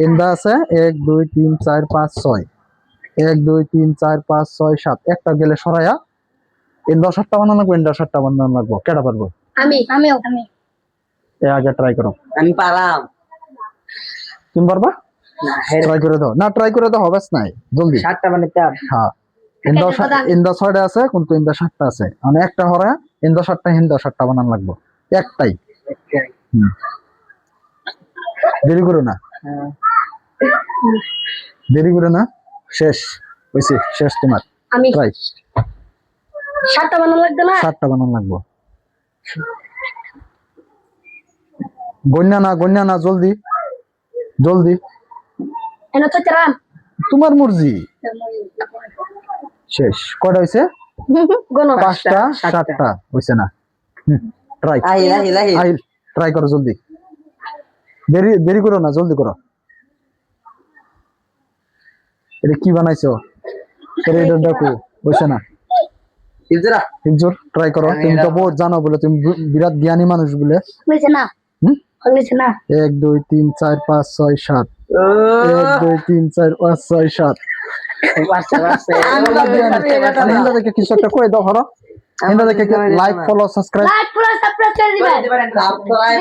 ইন্দা আছে 1 2 3 4 5 6 1 2 3 4 5 6 7 একটা গেলে সরায়া ইন্দা 7টা বানানো লাগবে ইন্দা 7টা বানানো লাগবে কেডা পারবো আমি আগে ট্রাই করো আমি পারাম তুমি পারবা ট্রাই করে দাও না ট্রাই করে দাও হবে না জলদি 7টা বানাতে হ্যাঁ ইন্দা 6টা আছে কিন্তু ইন্দা 7টা আছে মানে একটা হরা ইন্দা 7টা হিন্দা 7টা বানানো লাগবে একটাই দেরি করো না দেরি করো না শেষ হইছে শেষ তোমার আমি ট্রাই 7টা বানানো লাগবে না 7টা বানানো লাগবে গন্যা না জলদি জলদি এনে তো চারাম তোমার মর্জি শেষ কয়টা হইছে গোনো 5টা 7টা হইছে না ট্রাই আইল ট্রাই করো জলদি দেরি করো না জলদি করো এটা কি বানাইছো এটা দেখো হইছে না ইজরা হিজুর ট্রাই করো তুমি তো বহুত জানো বলে তুমি বিরাট জ্ঞানী মানুষ বলে হইছে না হইছে না 1 2 3 4 5 6 7 1 2 3 4 5 6 7 হিন্দা দেখে কিছু একটা কই দাও হরো হিন্দা দেখে লাইক ফলো সাবস্ক্রাইব করে দিবেন সাবস্ক্রাইব